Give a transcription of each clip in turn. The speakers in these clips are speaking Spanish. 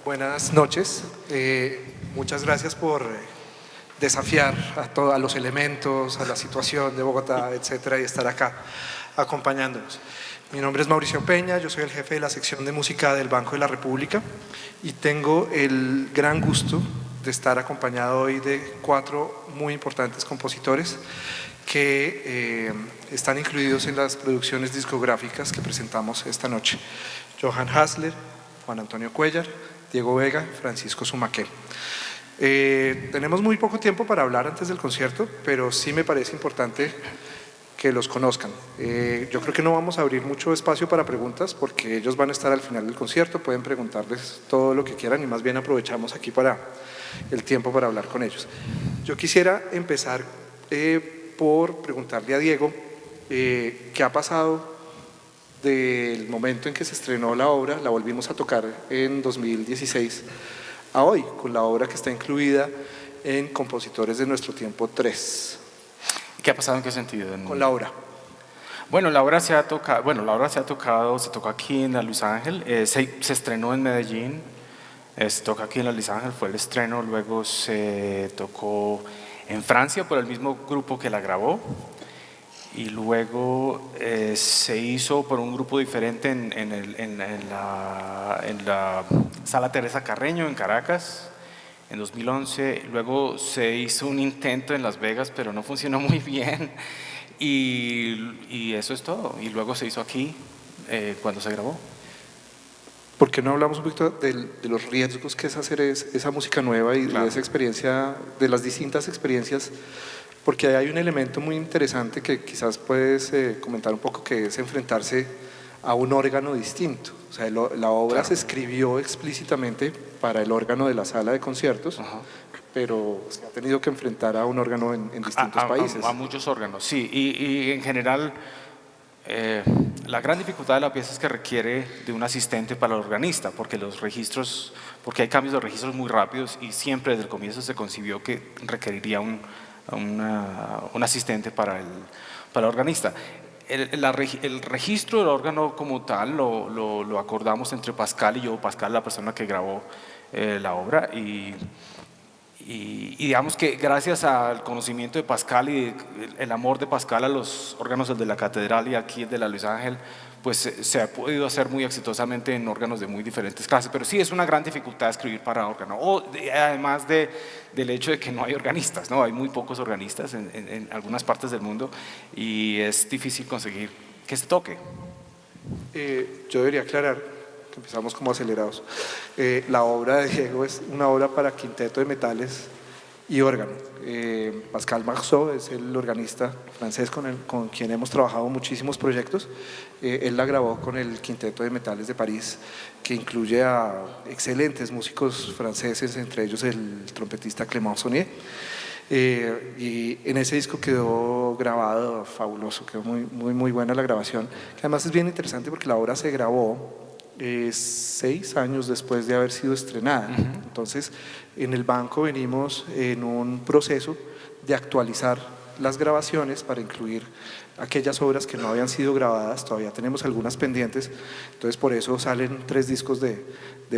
Buenas noches. Muchas gracias por desafiar a los elementos, a la situación de Bogotá, etcétera, y estar acá acompañándonos. Mi nombre es Mauricio Peña, yo soy el jefe de la sección de música del Banco de la República y tengo el gran gusto de estar acompañado hoy de 4 muy importantes compositores que están incluidos en las producciones discográficas que presentamos esta noche. Johann Hassler, Juan Antonio Cuéllar, Diego Vega, Francisco Sumaqué. Tenemos muy poco tiempo para hablar antes del concierto, pero sí me parece importante que los conozcan. Yo creo que no vamos a abrir mucho espacio para preguntas porque ellos van a estar al final del concierto, pueden preguntarles todo lo que quieran y más bien aprovechamos aquí para el tiempo para hablar con ellos. Yo quisiera empezar por preguntarle a Diego qué ha pasado del momento en que se estrenó la obra, la volvimos a tocar en 2016, a hoy, con la obra que está incluida en Compositores de Nuestro Tiempo 3. ¿Qué ha pasado en qué sentido? Con la obra. Bueno, la obra se tocó aquí en la Luis Ángel, se estrenó en Medellín, se toca aquí en la Luis Ángel, fue el estreno, luego se tocó en Francia por el mismo grupo que la grabó, y luego se hizo por un grupo diferente en la Sala Teresa Carreño en Caracas en 2011, luego se hizo un intento en Las Vegas pero no funcionó muy bien y eso es todo, y luego se hizo aquí cuando se grabó. ¿Por qué no hablamos un poquito de los riesgos que es hacer esa música nueva y Claro. de esa experiencia, de las distintas experiencias? Porque hay un elemento muy interesante que quizás puedes comentar un poco, que es enfrentarse a un órgano distinto. O sea, la obra Claro. se escribió explícitamente para el órgano de la sala de conciertos, Ajá. pero se ha tenido que enfrentar a un órgano en distintos países. A muchos órganos, sí, y en general la gran dificultad de la pieza es que requiere de un asistente para el organista, porque hay cambios de registros muy rápidos y siempre desde el comienzo se concibió que requeriría un asistente para el organista. El registro del órgano como tal lo acordamos entre Pascal y yo. Pascal, la persona que grabó la obra, y digamos que gracias al conocimiento de Pascal y el amor de Pascal a los órganos de la catedral y aquí el de la Luis Ángel, pues se ha podido hacer muy exitosamente en órganos de muy diferentes clases, pero sí es una gran dificultad escribir para órgano, además del hecho de que no hay organistas, ¿no? Hay muy pocos organistas en algunas partes del mundo y es difícil conseguir que se toque. Yo debería aclarar que empezamos como acelerados. La obra de Diego es una obra para quinteto de metales y órgano. Pascal Marceau es el organista francés con quien hemos trabajado muchísimos proyectos. Él la grabó con el Quinteto de Metales de París, que incluye a excelentes músicos franceses, entre ellos el trompetista Clément Saunier. Y en ese disco quedó grabado fabuloso, quedó muy buena la grabación, que además es bien interesante porque la obra se grabó 6 años después de haber sido estrenada. Entonces, en el banco venimos en un proceso de actualizar las grabaciones para incluir aquellas obras que no habían sido grabadas. Todavía tenemos algunas pendientes, entonces por eso salen 3 discos de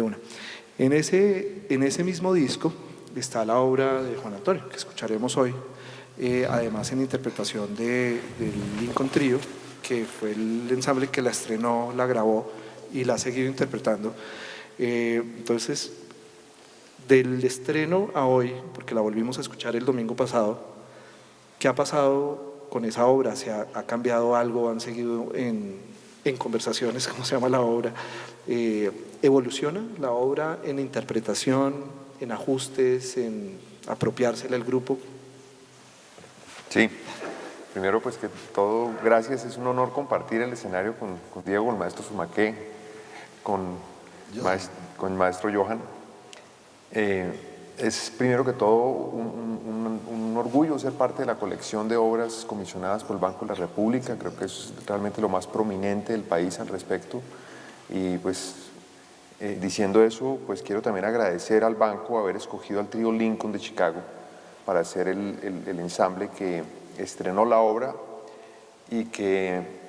una. En ese mismo disco está la obra de Juan Antonio, que escucharemos hoy, además en interpretación del Lincoln Trio, que fue el ensamble que la estrenó, la grabó y la ha seguido interpretando. Entonces, del estreno a hoy, porque la volvimos a escuchar el domingo pasado, ¿qué ha pasado con esa obra? ¿Se ha cambiado algo? ¿Han seguido en conversaciones? ¿Cómo se llama la obra? ¿Evoluciona la obra en interpretación, en ajustes, en apropiársela al grupo? Sí, primero pues que todo, gracias, es un honor compartir el escenario con Diego, el maestro Sumaqué, con maestro Johann. Es primero que todo un orgullo ser parte de la colección de obras comisionadas por el Banco de la República. Creo que es realmente lo más prominente del país al respecto. Y pues diciendo eso, pues quiero también agradecer al banco haber escogido al trío Lincoln de Chicago para hacer el ensamble que estrenó la obra y que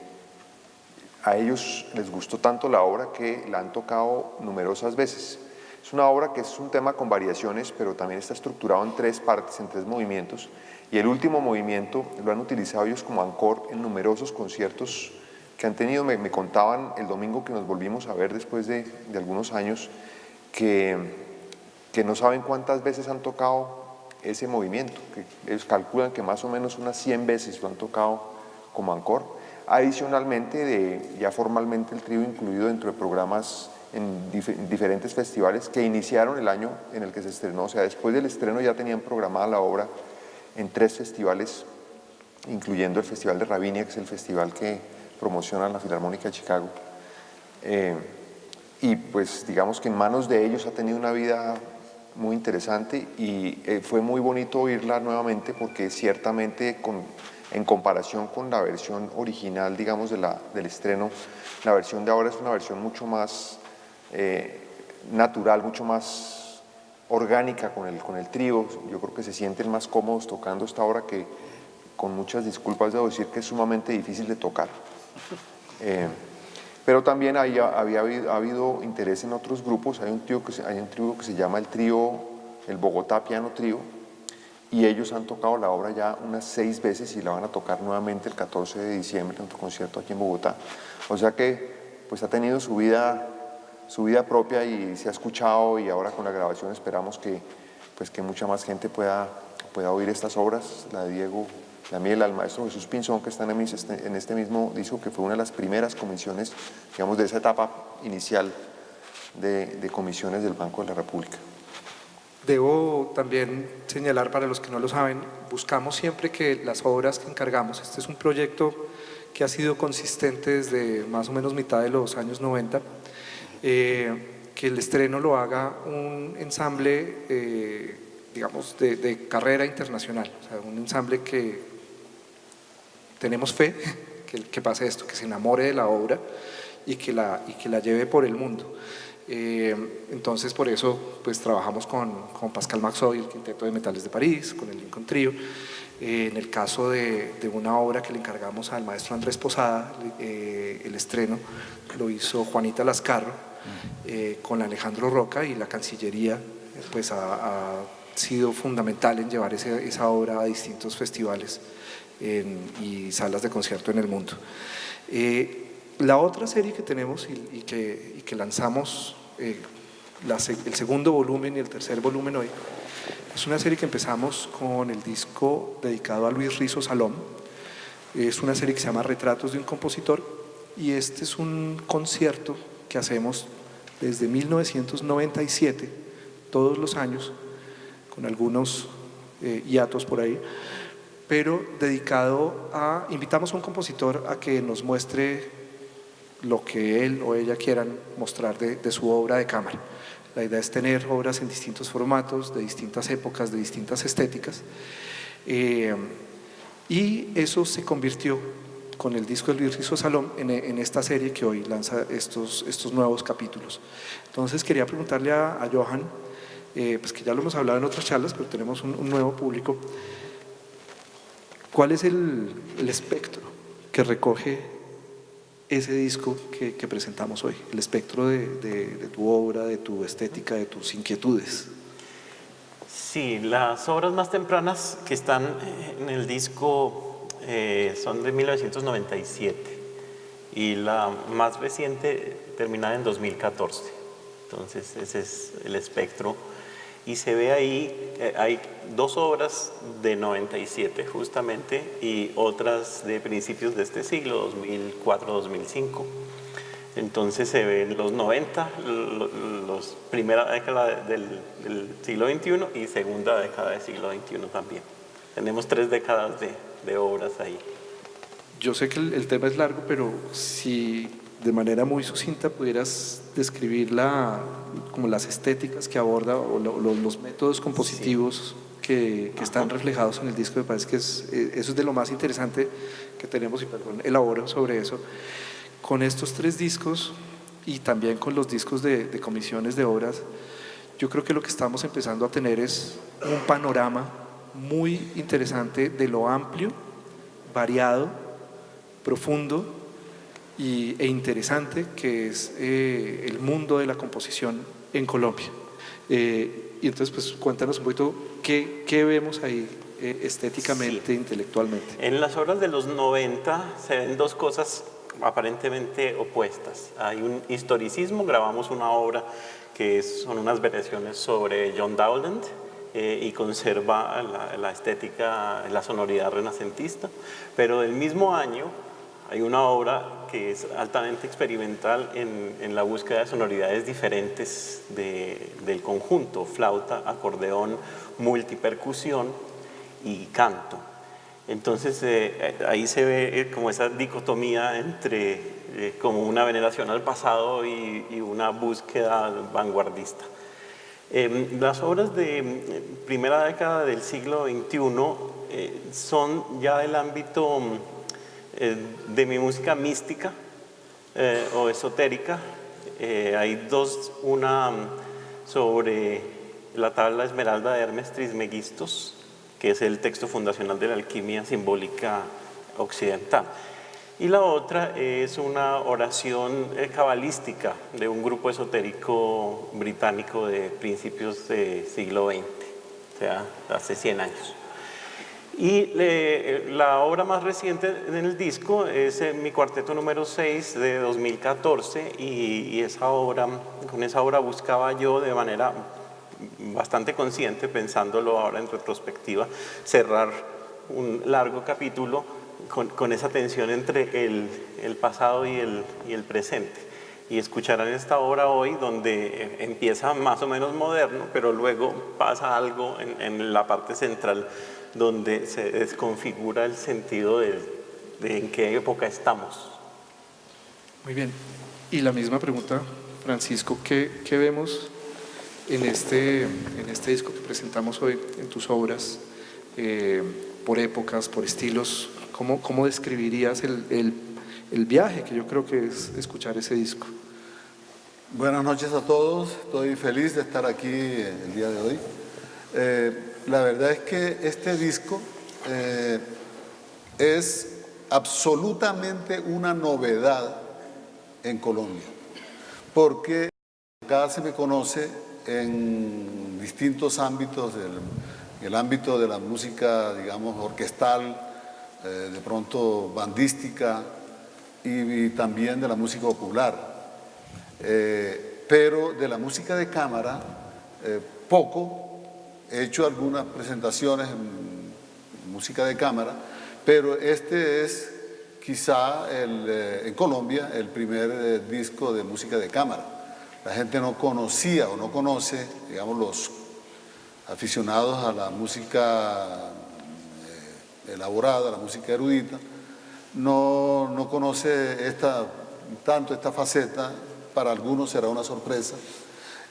a ellos les gustó tanto la obra que la han tocado numerosas veces. Es una obra que es un tema con variaciones, pero también está estructurado en 3 partes, en 3 movimientos. Y el último movimiento lo han utilizado ellos como ancor en numerosos conciertos que han tenido. Me contaban el domingo que nos volvimos a ver después de algunos años que no saben cuántas veces han tocado ese movimiento, que ellos calculan que más o menos unas 100 veces lo han tocado como ancor. Adicionalmente, ya formalmente el trío incluido dentro de programas en diferentes festivales que iniciaron el año en el que se estrenó. O sea, después del estreno ya tenían programada la obra en 3 festivales, incluyendo el Festival de Ravinia, que es el festival que promociona la Filarmónica de Chicago. Y pues digamos que en manos de ellos ha tenido una vida muy interesante y fue muy bonito oírla nuevamente porque ciertamente en comparación con la versión original, digamos, del estreno, la versión de ahora es una versión mucho más natural, mucho más orgánica con el trío. Yo creo que se sienten más cómodos tocando esta obra que, con muchas disculpas debo decir, que es sumamente difícil de tocar. Pero también ha habido interés en otros grupos. Hay un trío que se llama el Bogotá Piano Trío, y ellos han tocado la obra ya unas 6 veces y la van a tocar nuevamente el 14 de diciembre en otro concierto aquí en Bogotá. O sea que pues ha tenido su vida propia y se ha escuchado, y ahora con la grabación esperamos que mucha más gente pueda oír estas obras, la de Diego, la mía y la del maestro Jesús Pinzón, que están en este mismo disco, que fue una de las primeras comisiones, digamos, de esa etapa inicial de comisiones del Banco de la República. Debo también señalar, para los que no lo saben, buscamos siempre que las obras que encargamos, este es un proyecto que ha sido consistente desde más o menos mitad de los años 90, que el estreno lo haga un ensamble, digamos, de carrera internacional, o sea, un ensamble que tenemos fe que pase esto, que se enamore de la obra y que la lleve por el mundo. Entonces, por eso pues trabajamos con Pascal Marceau y el Quinteto de Metales de París, con el Lincoln Trio. En el caso de una obra que le encargamos al maestro Andrés Posada, el estreno lo hizo Juanita Lascarro, con Alejandro Roca, y la Cancillería pues ha sido fundamental en llevar esa obra a distintos festivales y salas de concierto en el mundo. La otra serie que tenemos y que lanzamos, el segundo volumen y el tercer volumen hoy, es una serie que empezamos con el disco dedicado a Luis Rizo Salom. Es una serie que se llama Retratos de un compositor, y este es un concierto que hacemos desde 1997, todos los años, con algunos hiatos por ahí, pero dedicado invitamos a un compositor a que nos muestre lo que él o ella quieran mostrar de su obra de cámara. La idea es tener obras en distintos formatos, de distintas épocas, de distintas estéticas, y eso se convirtió con el disco de Luis Rizo Salom en esta serie que hoy lanza estos nuevos capítulos. Entonces quería preguntarle a Johan, pues que ya lo hemos hablado en otras charlas, pero tenemos un nuevo público. ¿Cuál es el espectro que recoge ese disco que presentamos hoy? El espectro de tu obra, de tu estética, de tus inquietudes. Sí, las obras más tempranas que están en el disco son de 1997 y la más reciente terminada en 2014. Entonces ese es el espectro. Y se ve ahí, hay 2 obras de 97 justamente y otras de principios de este siglo, 2004-2005. Entonces se ven los 90, primera década del siglo XXI y segunda década del siglo XXI también. Tenemos 3 décadas de obras ahí. Yo sé que el tema es largo, pero si de manera muy sucinta pudieras describir como las estéticas que aborda o los métodos compositivos que están reflejados en el disco. Me parece que eso es de lo más interesante que tenemos, y perdón, elaboro sobre eso. Con estos 3 discos y también con los discos de comisiones de obras, yo creo que lo que estamos empezando a tener es un panorama muy interesante de lo amplio, variado, profundo e interesante que es el mundo de la composición en Colombia. Y entonces, pues cuéntanos un poquito qué vemos ahí estéticamente, Sí. intelectualmente. En las obras de los 90 se ven dos cosas aparentemente opuestas. Hay un historicismo, grabamos una obra que son unas variaciones sobre John Dowland y conserva la estética, la sonoridad renacentista, pero del mismo año hay una obra que es altamente experimental en la búsqueda de sonoridades diferentes del conjunto, flauta, acordeón, multipercusión y canto. Entonces ahí se ve como esa dicotomía entre como una veneración al pasado y una búsqueda vanguardista. Las obras de primera década del siglo XXI son ya del ámbito de mi música mística o esotérica. Hay dos, una sobre la tabla esmeralda de Hermes Trismegistos, que es el texto fundacional de la alquimia simbólica occidental. Y la otra es una oración cabalística de un grupo esotérico británico de principios del siglo XX, o sea, hace 100 años. Y la obra más reciente en el disco es mi cuarteto número 6 de 2014 y con esa obra buscaba yo de manera bastante consciente, pensándolo ahora en retrospectiva, cerrar un largo capítulo con esa tensión entre el pasado y el presente. Y escucharán esta obra hoy donde empieza más o menos moderno, pero luego pasa algo en la parte central donde se desconfigura el sentido de en qué época estamos. Muy bien. Y la misma pregunta, Francisco, ¿qué vemos en este disco que presentamos hoy, en tus obras, por épocas, por estilos? ¿Cómo describirías el viaje que yo creo que es escuchar ese disco? Buenas noches a todos, estoy feliz de estar aquí el día de hoy. La verdad es que este disco es absolutamente una novedad en Colombia, porque acá se me conoce en distintos ámbitos, el ámbito de la música, digamos, orquestal, de pronto bandística y también de la música popular. Pero de la música de cámara, poco. He hecho algunas presentaciones en música de cámara, pero este es quizá en Colombia el primer disco de música de cámara. La gente no conocía o no conoce, digamos, los aficionados a la música elaborada, a la música erudita, no conoce tanto esta faceta. Para algunos será una sorpresa.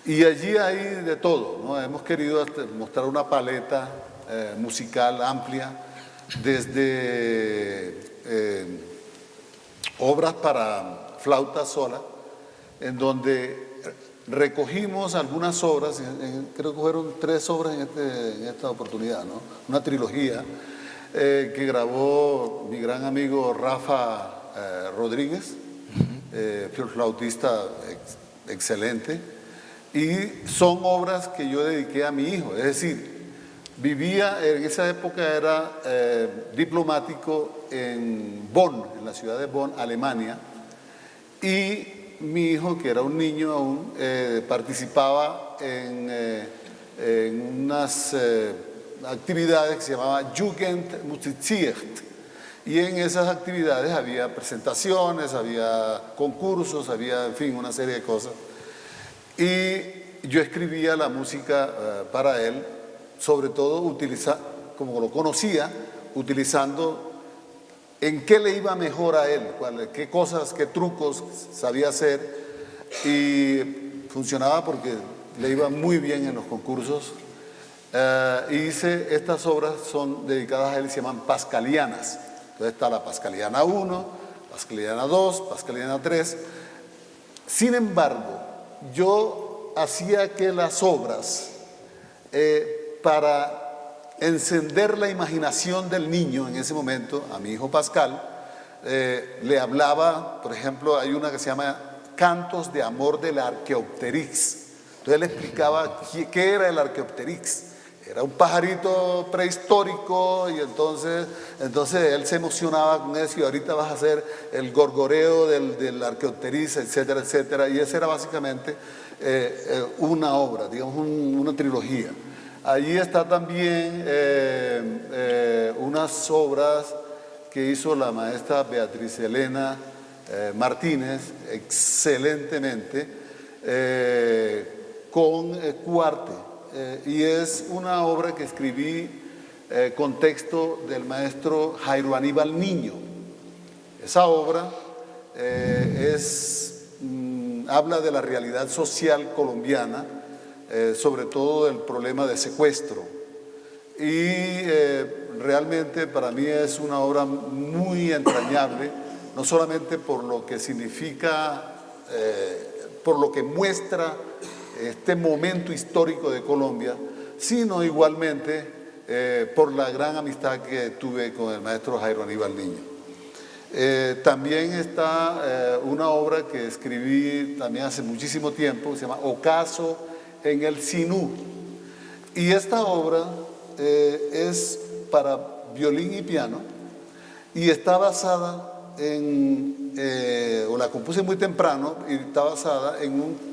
Y allí hay de todo, ¿no? Hemos querido mostrar una paleta musical amplia, desde obras para flauta sola, en donde recogimos algunas obras, creo que fueron 3 obras en esta oportunidad, ¿no? Una trilogía que grabó mi gran amigo Rafa Rodríguez, flautista excelente. Y son obras que yo dediqué a mi hijo, es decir, vivía, en esa época era diplomático en Bonn, en la ciudad de Bonn, Alemania, y mi hijo, que era un niño aún, participaba en unas actividades que se llamaban Jugendmusiziert, y en esas actividades había presentaciones, había concursos, había, en fin, una serie de cosas. Y yo escribía la música para él, sobre todo como lo conocía, utilizando en qué le iba mejor a él, qué cosas, qué trucos sabía hacer, y funcionaba porque le iba muy bien en los concursos. Estas obras son dedicadas a él, se llaman pascalianas. Entonces está la pascaliana 1, pascaliana 2, pascaliana 3. Sin embargo, yo hacía que las obras, para encender la imaginación del niño en ese momento, a mi hijo Pascal, le hablaba, por ejemplo, hay una que se llama Cantos de Amor de la Arqueopteryx, Entonces él explicaba qué era el Archaeopteryx. Era un pajarito prehistórico y entonces él se emocionaba con eso y ahorita vas a hacer el gorgoreo del Archaeopteryx, etcétera, etcétera. Y esa era básicamente una obra, digamos una trilogía. Allí está también unas obras que hizo la maestra Beatriz Elena Martínez, excelentemente, con Cuarte. Y es una obra que escribí con texto del maestro Jairo Aníbal Niño. Esa obra habla de la realidad social colombiana, sobre todo del problema de secuestro. Y realmente para mí es una obra muy entrañable, no solamente por lo que significa, por lo que muestra este momento histórico de Colombia, sino igualmente por la gran amistad que tuve con el maestro Jairo Aníbal Niño. También está una obra que escribí también hace muchísimo tiempo, se llama Ocaso en el Sinú. Y esta obra es para violín y piano y está basada o la compuse muy temprano y está basada en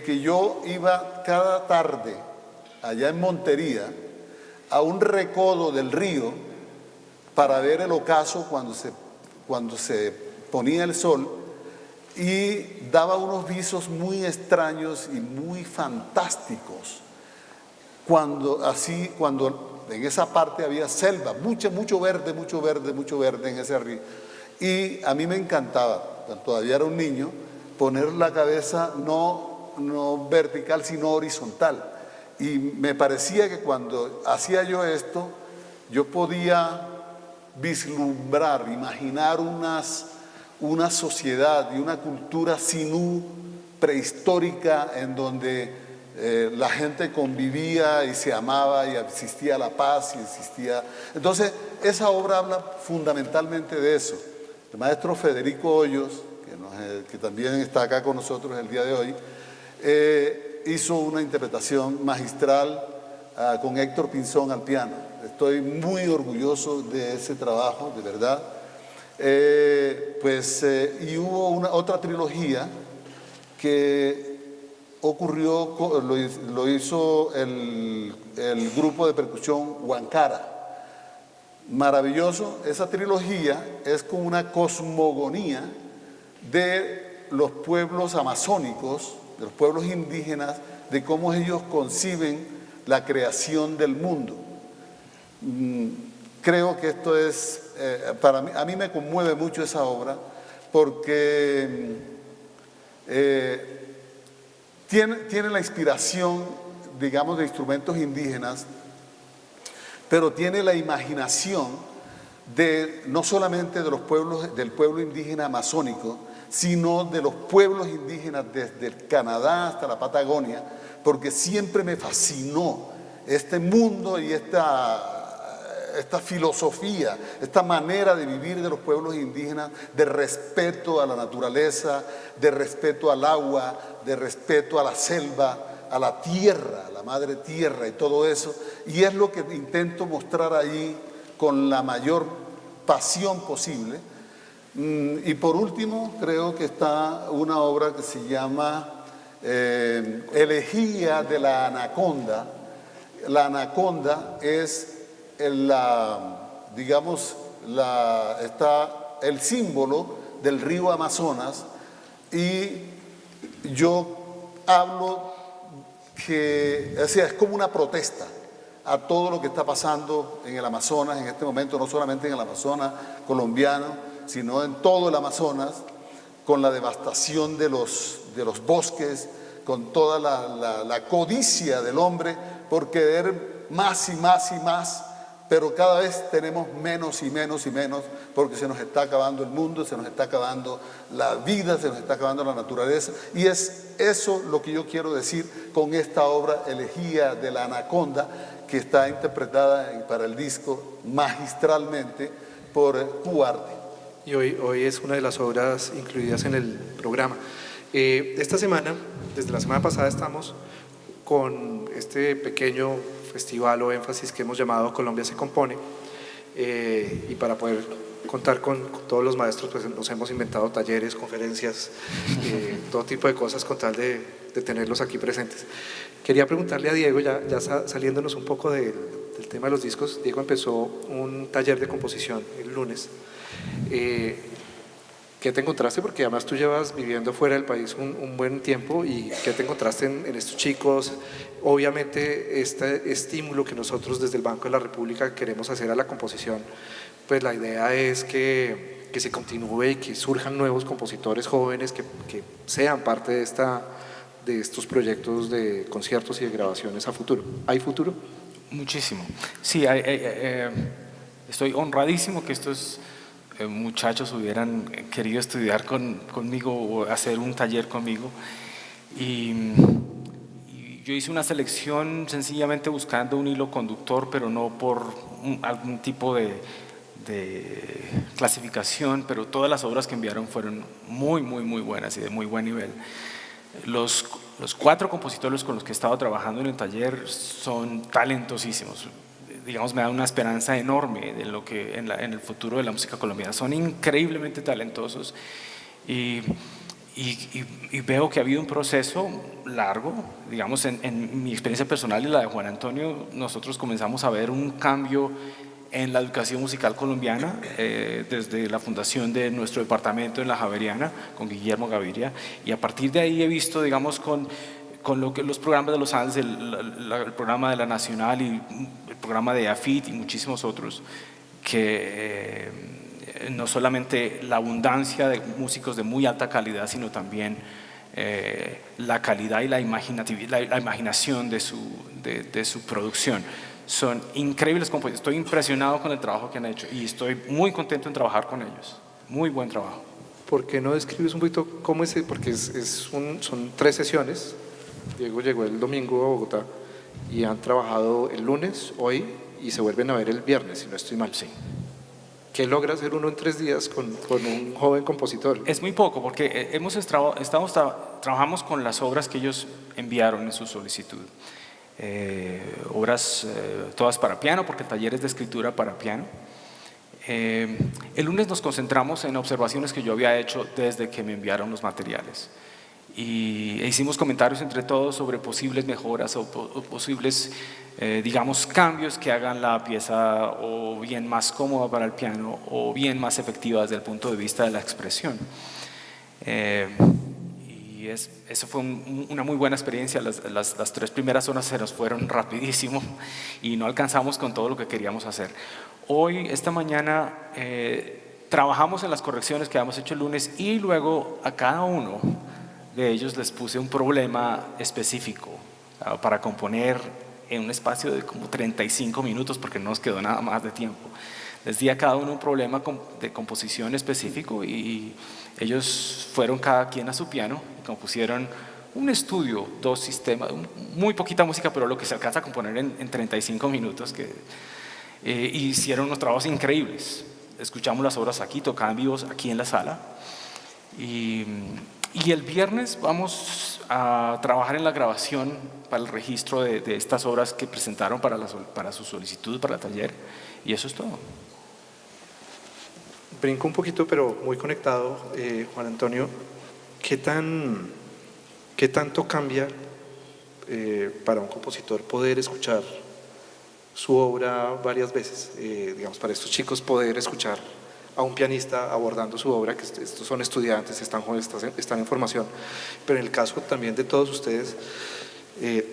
que yo iba cada tarde allá en Montería a un recodo del río para ver el ocaso cuando se ponía el sol, y daba unos visos muy extraños y muy fantásticos cuando en esa parte había selva, mucho verde en ese río. Y a mí me encantaba, cuando todavía era un niño, poner la cabeza no vertical sino horizontal, y me parecía que cuando hacía yo esto yo podía vislumbrar, imaginar una sociedad y una cultura sinú prehistórica en donde la gente convivía y se amaba y existía la paz y existía. Entonces esa obra habla fundamentalmente de eso. El maestro Federico Hoyos, que también está acá con nosotros el día de hoy, hizo una interpretación magistral con Héctor Pinzón al piano. Estoy muy orgulloso de ese trabajo, de verdad. Y hubo otra trilogía que ocurrió, lo hizo el grupo de percusión Huancara. Maravilloso. Esa trilogía es como una cosmogonía de los pueblos amazónicos, de los pueblos indígenas, de cómo ellos conciben la creación del mundo. Creo que esto es, para mí, a mí me conmueve mucho esa obra, porque tiene la inspiración, digamos, de instrumentos indígenas, pero tiene la imaginación no solamente de los pueblos, del pueblo indígena amazónico, sino de los pueblos indígenas desde el Canadá hasta la Patagonia, porque siempre me fascinó este mundo y esta filosofía, esta manera de vivir de los pueblos indígenas, de respeto a la naturaleza, de respeto al agua, de respeto a la selva, a la tierra, a la madre tierra y todo eso. Y es lo que intento mostrar ahí con la mayor pasión posible. Y por último, creo que está una obra que se llama Elegía de la Anaconda. La anaconda es está el símbolo del río Amazonas, y yo hablo que, o sea, es como una protesta a todo lo que está pasando en el Amazonas en este momento, no solamente en el Amazonas colombiano, sino en todo el Amazonas, con la devastación de los bosques, con toda la codicia del hombre por querer más y más y más, pero cada vez tenemos menos y menos y menos, porque se nos está acabando el mundo, se nos está acabando la vida, se nos está acabando la naturaleza. Y es eso lo que yo quiero decir con esta obra, Elegía de la Anaconda, que está interpretada para el disco magistralmente por Cuarte. Y hoy es una de las obras incluidas en el programa. Esta semana desde la semana pasada estamos con este pequeño festival o énfasis que hemos llamado Colombia se compone, y para poder contar con todos los maestros, pues nos hemos inventado talleres, conferencias, todo tipo de cosas con tal de tenerlos aquí presentes. Quería preguntarle a Diego, ya saliéndonos un poco del tema de los discos. Diego empezó un taller de composición el lunes. ¿Qué te encontraste? Porque además tú llevas viviendo fuera del país un buen tiempo, y ¿qué te encontraste en estos chicos? Obviamente este estímulo que nosotros desde el Banco de la República queremos hacer a la composición, pues la idea es que se continúe y que surjan nuevos compositores jóvenes que sean parte de estos proyectos de conciertos y de grabaciones a futuro. ¿Hay futuro? Muchísimo. Sí, estoy honradísimo que estos muchachos hubieran querido estudiar conmigo o hacer un taller conmigo. Y yo hice una selección sencillamente buscando un hilo conductor, pero no por algún tipo de clasificación, pero todas las obras que enviaron fueron muy, muy, muy buenas y de muy buen nivel. Los 4 compositores con los que he estado trabajando en el taller son talentosísimos. Digamos, me da una esperanza enorme de lo que en el futuro de la música colombiana. Son increíblemente talentosos, y veo que ha habido un proceso largo. Digamos, en mi experiencia personal y la de Juan Antonio, nosotros comenzamos a ver un cambio en la educación musical colombiana desde la fundación de nuestro departamento en la Javeriana con Guillermo Gaviria, y a partir de ahí he visto, digamos, con los programas de los Andes, el programa de la Nacional y el programa de AFIT y muchísimos otros, que no solamente la abundancia de músicos de muy alta calidad, sino también la calidad y la imaginación de su producción. Son increíbles compositores. Estoy impresionado con el trabajo que han hecho y estoy muy contento en trabajar con ellos. Muy buen trabajo. ¿Por qué no describes un poquito cómo es? Porque son 3 sesiones. Diego llegó el domingo a Bogotá y han trabajado el lunes, hoy, y se vuelven a ver el viernes, si no estoy mal. Sí. ¿Qué logra hacer uno en 3 días con un joven compositor? Es muy poco, porque trabajamos con las obras que ellos enviaron en su solicitud. Obras todas para piano, porque el taller es de escritura para piano. El lunes nos concentramos en observaciones que yo había hecho desde que me enviaron los materiales, y hicimos comentarios entre todos sobre posibles mejoras o posibles, digamos, cambios que hagan la pieza o bien más cómoda para el piano o bien más efectiva desde el punto de vista de la expresión. Y eso fue una muy buena experiencia. Las 3 primeras horas se nos fueron rapidísimo y no alcanzamos con todo lo que queríamos hacer. Hoy, esta mañana, trabajamos en las correcciones que habíamos hecho el lunes, y luego a cada uno de ellos les puse un problema específico para componer en un espacio de como 35 minutos, porque no nos quedó nada más de tiempo. Les di a cada uno un problema de composición específico, y ellos fueron cada quien a su piano y compusieron un estudio, 2 sistemas, muy poquita música, pero lo que se alcanza a componer en 35 minutos, hicieron unos trabajos increíbles. Escuchamos las obras aquí, tocaban vivos aquí en la sala, y el viernes vamos a trabajar en la grabación para el registro de estas obras que presentaron para su solicitud para el taller, y eso es todo. Brinco un poquito, pero muy conectado, Juan Antonio. ¿Qué tanto cambia para un compositor poder escuchar su obra varias veces? Digamos, para estos chicos poder escuchar a un pianista abordando su obra, que estos son estudiantes, están jóvenes, están en formación, pero en el caso también de todos ustedes,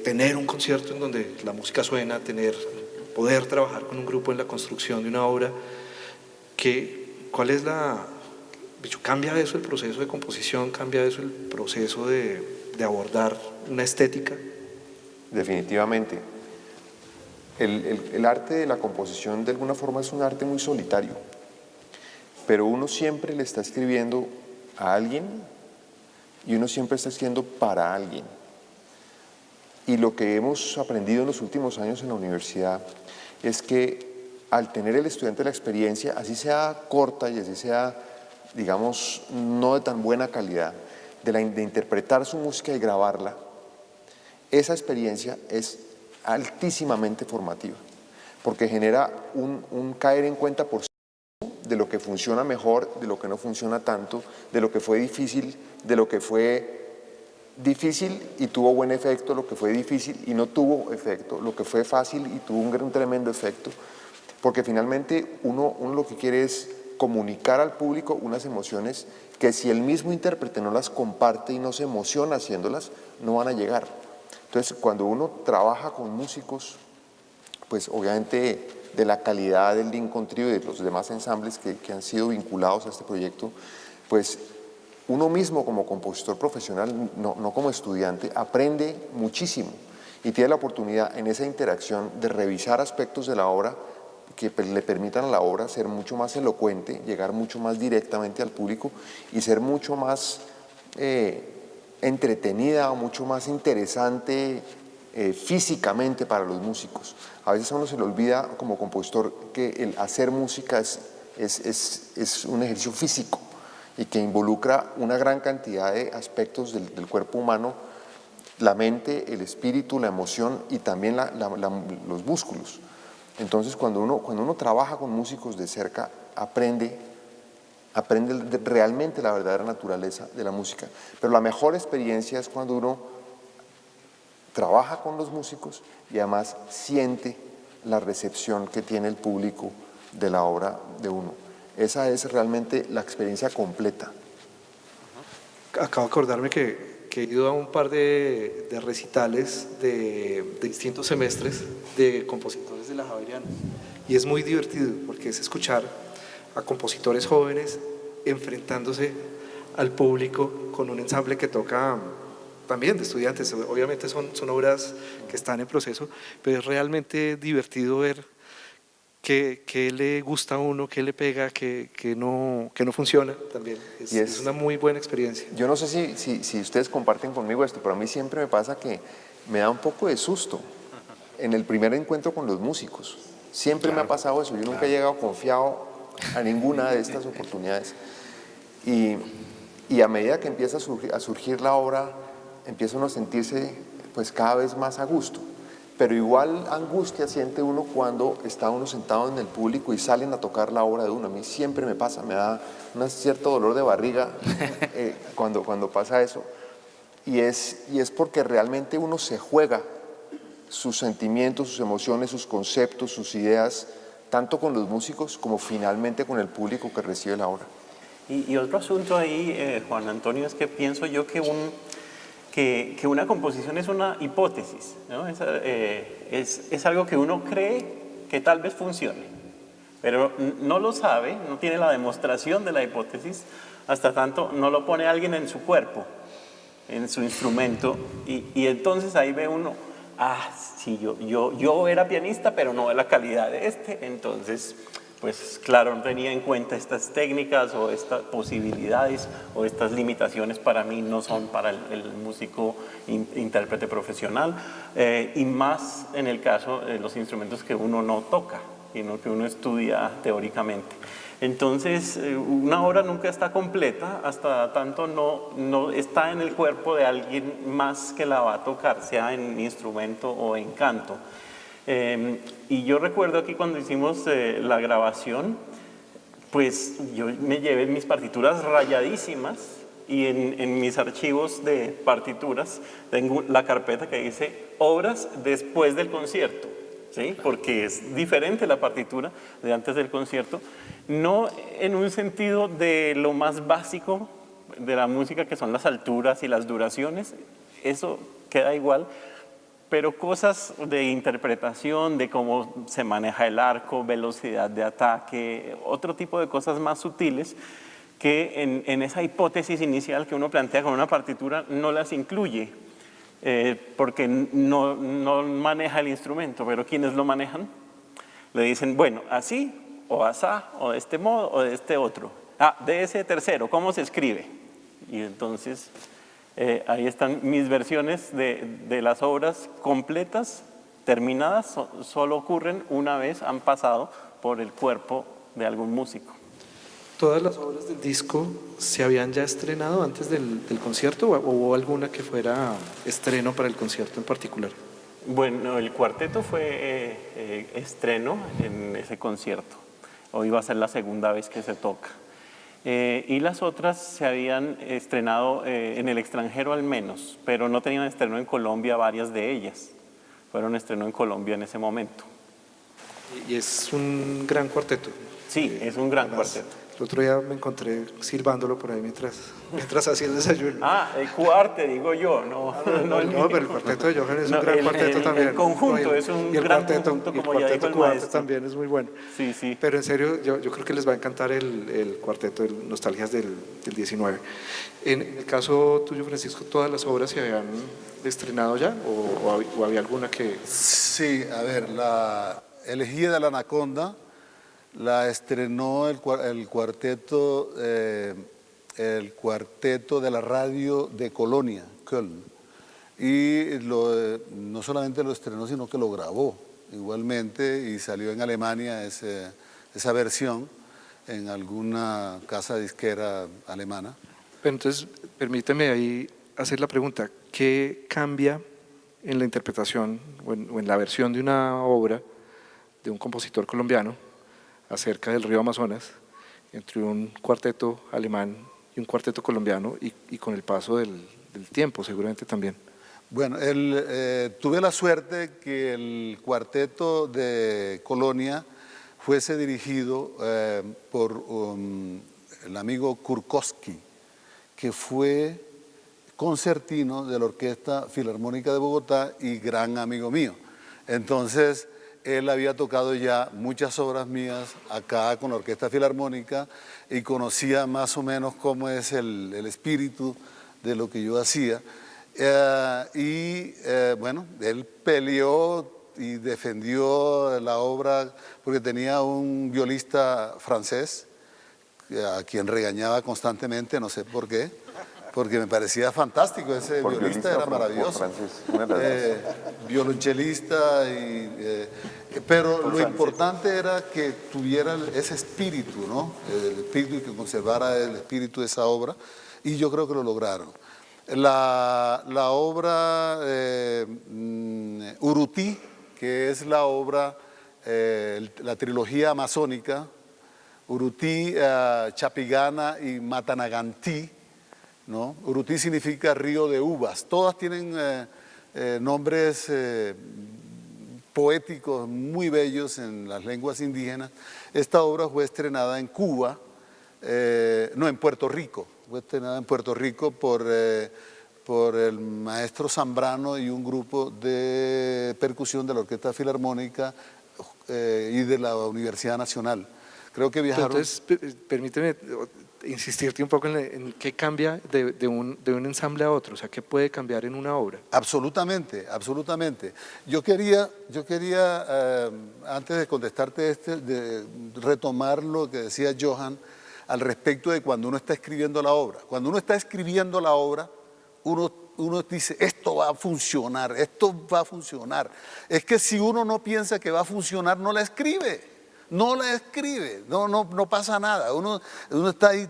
tener un concierto en donde la música suena, poder trabajar con un grupo en la construcción de una obra, ¿cuál es ¿cambia eso el proceso de composición? ¿Cambia eso el proceso de abordar una estética? Definitivamente. El arte de la composición de alguna forma es un arte muy solitario, pero uno siempre le está escribiendo a alguien y uno siempre está escribiendo para alguien. Y lo que hemos aprendido en los últimos años en la universidad es que al tener el estudiante la experiencia, así sea corta y así sea, digamos, no de tan buena calidad, de interpretar su música y grabarla, esa experiencia es altísimamente formativa, porque genera un caer en cuenta por sí de lo que funciona mejor, de lo que no funciona tanto, de lo que fue difícil, de lo que fue difícil y tuvo buen efecto, lo que fue difícil y no tuvo efecto, lo que fue fácil y tuvo un tremendo efecto, porque finalmente uno lo que quiere es comunicar al público unas emociones que si el mismo intérprete no las comparte y no se emociona haciéndolas, no van a llegar. Entonces, cuando uno trabaja con músicos, pues obviamente de la calidad del Lincoln Trio y de los demás ensambles que han sido vinculados a este proyecto, pues uno mismo como compositor profesional, no como estudiante, aprende muchísimo y tiene la oportunidad en esa interacción de revisar aspectos de la obra que le permitan a la obra ser mucho más elocuente, llegar mucho más directamente al público y ser mucho más entretenida o mucho más interesante físicamente para los músicos. A veces a uno se le olvida como compositor que el hacer música es un ejercicio físico y que involucra una gran cantidad de aspectos del cuerpo humano, la mente, el espíritu, la emoción y también los músculos. Entonces, cuando uno trabaja con músicos de cerca, aprende realmente la verdadera naturaleza de la música. Pero la mejor experiencia es cuando uno trabaja con los músicos y además siente la recepción que tiene el público de la obra de uno. Esa es realmente la experiencia completa. Acabo de acordarme que he ido a un par de recitales de distintos semestres de compositores de la Javeriana y es muy divertido porque es escuchar a compositores jóvenes enfrentándose al público con un ensamble que toca también de estudiantes. Obviamente son obras que están en proceso, pero es realmente divertido ver qué le gusta a uno, qué le pega, qué no funciona también. Es una muy buena experiencia. Yo no sé si ustedes comparten conmigo esto, pero a mí siempre me pasa que me da un poco de susto en el primer encuentro con los músicos. Siempre me ha pasado eso. Yo nunca he llegado confiado a ninguna de estas oportunidades. Y a medida que empieza a surgir la obra, empieza uno a sentirse pues cada vez más a gusto. Pero igual angustia siente uno cuando está uno sentado en el público y salen a tocar la obra de uno. A mí siempre me pasa, me da un cierto dolor de barriga cuando pasa eso. Y es porque realmente uno se juega sus sentimientos, sus emociones, sus conceptos, sus ideas, tanto con los músicos como finalmente con el público que recibe la obra. Y otro asunto ahí, Juan Antonio, es que pienso yo que una composición es una hipótesis, ¿no? Es algo que uno cree que tal vez funcione, pero no lo sabe, no tiene la demostración de la hipótesis, hasta tanto no lo pone alguien en su cuerpo, en su instrumento, y entonces ahí ve uno, sí, yo era pianista, pero no de la calidad de entonces pues claro, no tenía en cuenta estas técnicas o estas posibilidades o estas limitaciones para mí no son para el músico intérprete profesional y más en el caso de los instrumentos que uno no toca, sino que uno estudia teóricamente. Entonces, una obra nunca está completa hasta tanto no está en el cuerpo de alguien más que la va a tocar, sea en instrumento o en canto. Y yo recuerdo aquí cuando hicimos la grabación, pues yo me llevé mis partituras rayadísimas y en mis archivos de partituras tengo la carpeta que dice obras después del concierto, ¿sí? Porque es diferente la partitura de antes del concierto, no en un sentido de lo más básico de la música que son las alturas y las duraciones, eso queda igual, pero cosas de interpretación, de cómo se maneja el arco, velocidad de ataque, otro tipo de cosas más sutiles que en esa hipótesis inicial que uno plantea con una partitura no las incluye, porque no maneja el instrumento, pero quienes lo manejan le dicen, bueno, así, o asá, o de este modo, o de este otro. De ese tercero, ¿cómo se escribe? Y entonces ahí están mis versiones de las obras completas, terminadas, solo ocurren una vez, han pasado por el cuerpo de algún músico. ¿Todas las obras del disco se habían ya estrenado antes del concierto o hubo alguna que fuera estreno para el concierto en particular? Bueno, el cuarteto fue estreno en ese concierto. Hoy va a ser la segunda vez que se toca. Y las otras se habían estrenado en el extranjero al menos, pero no tenían estreno en Colombia varias de ellas. Fueron estreno en Colombia en ese momento. Y es un gran cuarteto. Sí, es un gran Además, cuarteto. el otro día me encontré silbándolo por ahí mientras hacía el desayuno. Ah, el cuarte, digo yo, no. No, pero el cuarteto de Johan es No, un gran el- cuarteto el- también. el conjunto es un y el gran cuarteto, conjunto, y el como ya dijo cuarteto el cubano maestro. también es muy bueno. Sí, sí. Pero en serio, yo creo que les va a encantar el cuarteto de Nostalgias del 19. En el caso tuyo, Francisco, ¿todas las obras se habían estrenado ya o había alguna que...? Sí, a ver, la Elegía de la Anaconda la estrenó el cuarteto de la radio de Colonia, Köln. Y no solamente lo estrenó, sino que lo grabó igualmente y salió en Alemania esa versión en alguna casa disquera alemana. Pero entonces, permíteme ahí hacer la pregunta, ¿qué cambia en la interpretación o en la versión de una obra de un compositor colombiano acerca del río Amazonas entre un cuarteto alemán y un cuarteto colombiano y con el paso del tiempo seguramente también? Bueno, tuve la suerte que el cuarteto de Colonia fuese dirigido por el amigo Kurkowski, que fue concertino de la Orquesta Filarmónica de Bogotá y gran amigo mío. Entonces, él había tocado ya muchas obras mías acá con la Orquesta Filarmónica y conocía más o menos cómo es el espíritu de lo que yo hacía. Bueno, él peleó y defendió la obra porque tenía un violista francés a quien regañaba constantemente, no sé por qué, porque me parecía fantástico, ese Por violista era o por maravilloso. francés, una de las dos. Violonchelista, pero lo importante era que tuviera ese espíritu, ¿no? El espíritu y que conservara el espíritu de esa obra, y yo creo que lo lograron. La obra Urutí, que es la obra, la trilogía amazónica, Urutí, Chapigana y Matanagantí, ¿no? Urutí significa río de uvas. Todas tienen nombres poéticos muy bellos en las lenguas indígenas. Esta obra fue estrenada en Cuba, no, en Puerto Rico. Fue estrenada en Puerto Rico por el maestro Zambrano y un grupo de percusión de la Orquesta Filarmónica y de la Universidad Nacional. Creo que viajaron... Entonces, permíteme insistirte un poco en qué cambia de un ensamble a otro, o sea, qué puede cambiar en una obra. Absolutamente, absolutamente. Yo quería antes de contestarte de retomar lo que decía Johan al respecto de cuando uno está escribiendo la obra. Cuando uno está escribiendo la obra, uno dice, esto va a funcionar, esto va a funcionar. Es que si uno no piensa que va a funcionar, no la escribe. No la escribe, no pasa nada. Uno está ahí,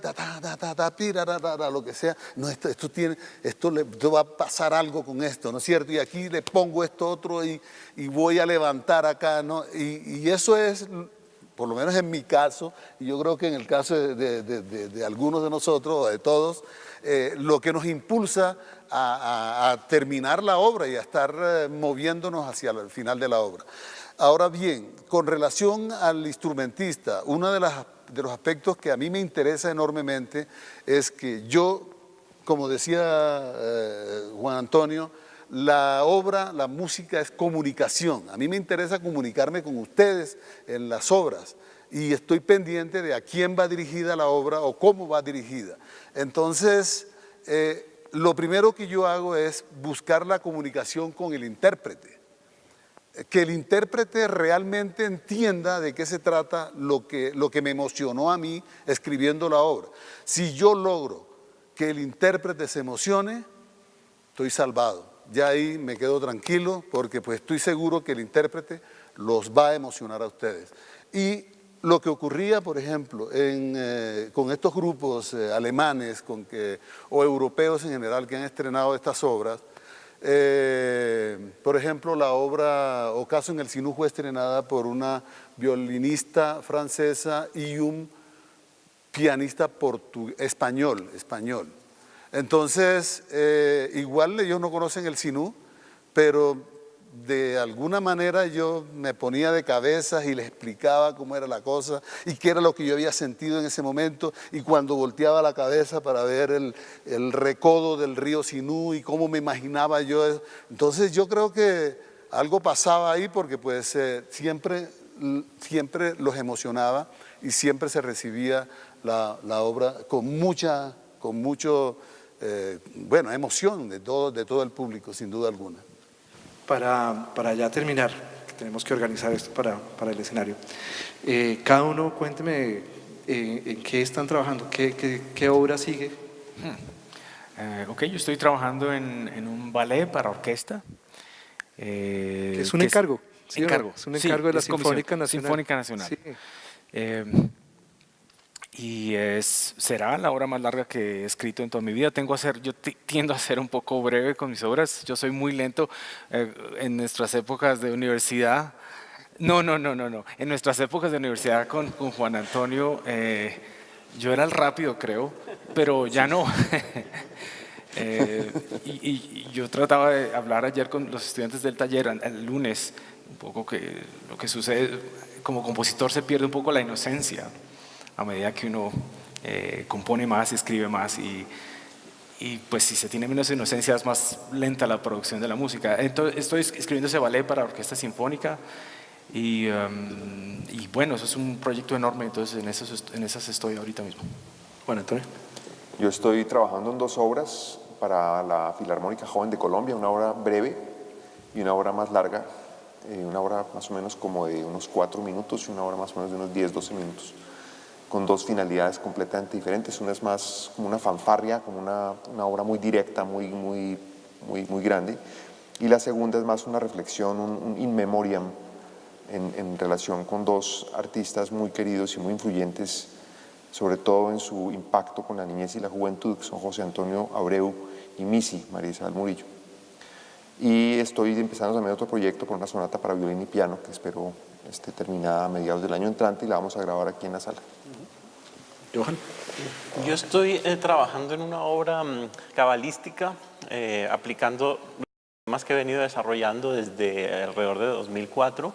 lo que sea. No, esto va a pasar algo con esto, ¿no es cierto? Y aquí le pongo esto otro y voy a levantar acá, ¿no? Y eso es, por lo menos en mi caso, y yo creo que en el caso de algunos de nosotros, o de todos, lo que nos impulsa a terminar la obra y a estar moviéndonos hacia el final de la obra. Ahora bien, con relación al instrumentista, uno de los aspectos que a mí me interesa enormemente es que yo, como decía Juan Antonio, la obra, la música es comunicación. A mí me interesa comunicarme con ustedes en las obras y estoy pendiente de a quién va dirigida la obra o cómo va dirigida. Entonces, lo primero que yo hago es buscar la comunicación con el intérprete. Que el intérprete realmente entienda de qué se trata lo que me emocionó a mí escribiendo la obra. Si yo logro que el intérprete se emocione, estoy salvado. Ya ahí me quedo tranquilo porque pues estoy seguro que el intérprete los va a emocionar a ustedes. Y lo que ocurría, por ejemplo, con estos grupos alemanes o europeos en general que han estrenado estas obras, por ejemplo, la obra Ocaso en el Sinú fue estrenada por una violinista francesa y un pianista español. Entonces, igual ellos no conocen el sinú, pero de alguna manera yo me ponía de cabezas y les explicaba cómo era la cosa y qué era lo que yo había sentido en ese momento, y cuando volteaba la cabeza para ver el recodo del río Sinú y cómo me imaginaba yo eso. Entonces yo creo que algo pasaba ahí, porque pues siempre los emocionaba y siempre se recibía la obra con mucho emoción de todo el público, sin duda alguna. Para ya terminar, que tenemos que organizar esto para el escenario, cada uno cuénteme en qué están trabajando, qué obra sigue. Ok, yo estoy trabajando en un ballet para orquesta. Que es un encargo. ¿Sí? Encargo. Es un encargo de la Sinfónica Nacional. Sinfónica Nacional. Sí. Y será la obra más larga que he escrito en toda mi vida. Yo tiendo a ser un poco breve con mis obras. Yo soy muy lento en nuestras épocas de universidad. No. En nuestras épocas de universidad con Juan Antonio, yo era el rápido, creo, pero ya no. Y yo trataba de hablar ayer con los estudiantes del taller, el lunes, un poco que lo que sucede, como compositor se pierde un poco la inocencia a medida que uno compone más, escribe más, y pues si se tiene menos inocencia es más lenta la producción de la música. Entonces estoy escribiendo ese ballet para orquesta sinfónica y bueno, eso es un proyecto enorme, entonces en esas estoy ahorita mismo. Bueno, Antonio. Yo estoy trabajando en 2 obras para la Filarmónica Joven de Colombia, una obra breve y una obra más larga, una obra más o menos como de unos 4 minutos y una obra más o menos de unos 10-12 minutos, con 2 finalidades completamente diferentes. Una es más como una fanfarria, como una obra muy directa, muy grande, y la segunda es más una reflexión, un in memoriam en relación con 2 artistas muy queridos y muy influyentes, sobre todo en su impacto con la niñez y la juventud, que son José Antonio Abreu y Missy, María Isabel Murillo. Y estoy empezando también otro proyecto con una sonata para violín y piano, que espero esté terminada a mediados del año entrante, y la vamos a grabar aquí en la sala. Johan. Yo estoy trabajando en una obra cabalística, aplicando los temas que he venido desarrollando desde alrededor de 2004,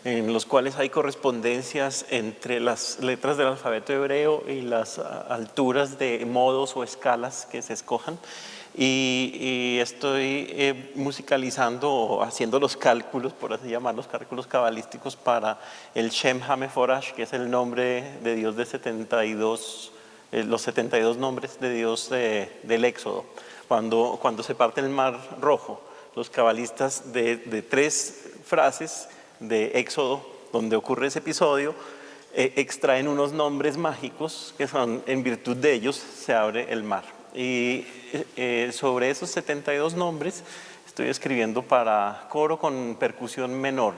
en los cuales hay correspondencias entre las letras del alfabeto hebreo y las alturas de modos o escalas que se escojan. Y estoy musicalizando o haciendo los cálculos, por así llamarlos, cálculos cabalísticos para el Shem HaMeforash, que es el nombre de Dios de 72, los 72 nombres de Dios del Éxodo. Cuando se parte el Mar Rojo, los cabalistas de 3 frases de Éxodo, donde ocurre ese episodio, extraen unos nombres mágicos que son, en virtud de ellos, se abre el mar. Y sobre esos 72 nombres estoy escribiendo para coro con percusión menor,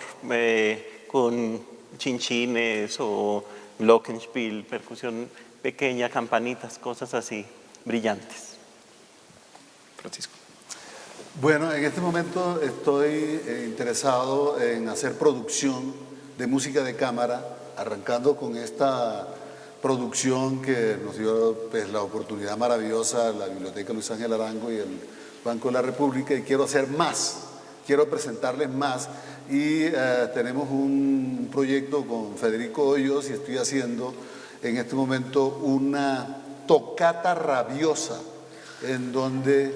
con chinchines o glockenspiel, percusión pequeña, campanitas, cosas así brillantes. Francisco. Bueno, en este momento estoy interesado en hacer producción de música de cámara, arrancando con esta producción que nos dio pues, la oportunidad maravillosa la Biblioteca Luis Ángel Arango y el Banco de la República, y quiero hacer más, quiero presentarles más, y tenemos un proyecto con Federico Hoyos y estoy haciendo en este momento una tocata rabiosa en donde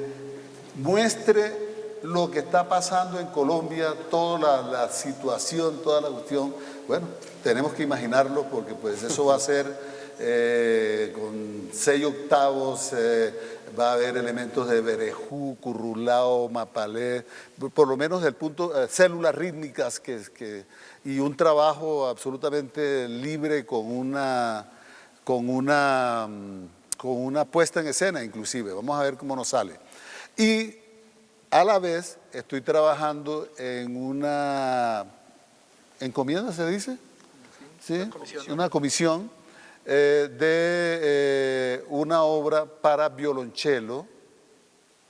muestre lo que está pasando en Colombia, toda la situación, toda la cuestión. Bueno, tenemos que imaginarlo porque pues eso va a ser con 6 octavos, va a haber elementos de berejú, currulao, mapalé, por lo menos del punto, células rítmicas y un trabajo absolutamente libre con una puesta en escena inclusive. Vamos a ver cómo nos sale. Y a la vez estoy trabajando en una encomienda, ¿se dice? ¿sí? Una comisión de una obra para violonchelo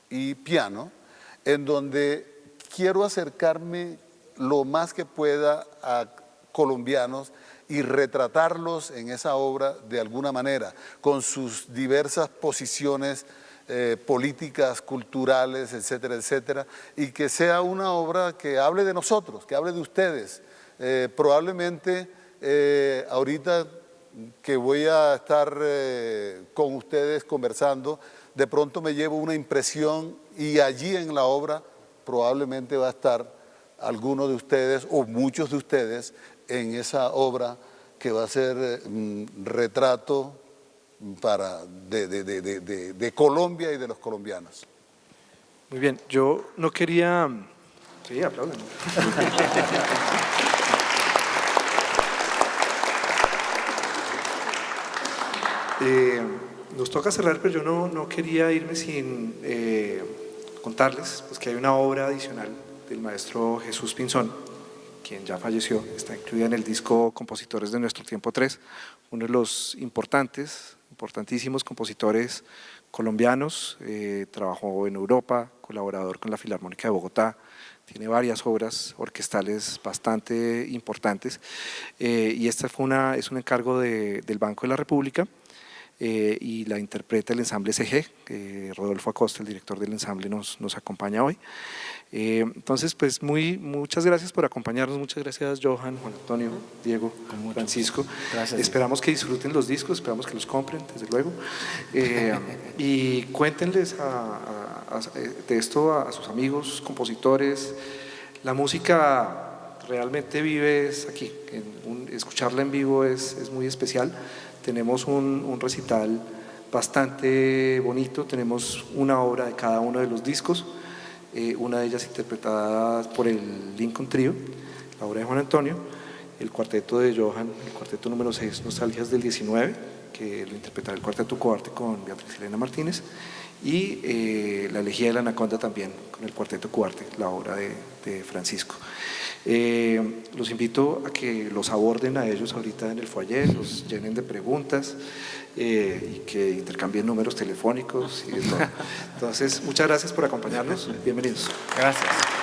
y piano, en donde quiero acercarme lo más que pueda a colombianos y retratarlos en esa obra de alguna manera, con sus diversas posiciones políticas, culturales, etcétera, etcétera, y que sea una obra que hable de nosotros, que hable de ustedes. Probablemente ahorita que voy a estar con ustedes conversando, de pronto me llevo una impresión y allí en la obra probablemente va a estar alguno de ustedes o muchos de ustedes en esa obra que va a ser retrato de Colombia y de los colombianos. Muy bien, yo no quería... Sí, aplaudan. Nos toca cerrar, pero yo no quería irme sin contarles pues, que hay una obra adicional del maestro Jesús Pinzón, quien ya falleció, está incluida en el disco Compositores de Nuestro Tiempo 3, uno de los importantísimos compositores colombianos, trabajó en Europa, colaborador con la Filarmónica de Bogotá, tiene varias obras orquestales bastante importantes y esta es un encargo del Banco de la República. Y la interpreta el ensamble CG, Rodolfo Acosta, el director del ensamble, nos acompaña hoy. Entonces, pues muchas gracias por acompañarnos, muchas gracias Johan, Juan Antonio, Diego, Francisco. Gracias. Esperamos que disfruten los discos, esperamos que los compren, desde luego. Y cuéntenles de esto a sus amigos, compositores. La música realmente vive aquí, escucharla en vivo es muy especial. Tenemos un recital bastante bonito, tenemos una obra de cada uno de los discos, una de ellas interpretada por el Lincoln Trio, la obra de Juan Antonio, el cuarteto de Johan, el cuarteto número 6, Nostalgias del 19, que lo interpretará el cuarteto Coarte con Beatriz Elena Martínez, y la elegía de la Anaconda también, con el cuarteto Coarte, la obra de Francisco. Los invito a que los aborden a ellos ahorita en el foyer, los llenen de preguntas y que intercambien números telefónicos y de todo. Entonces, muchas gracias por acompañarnos, bienvenidos. Gracias.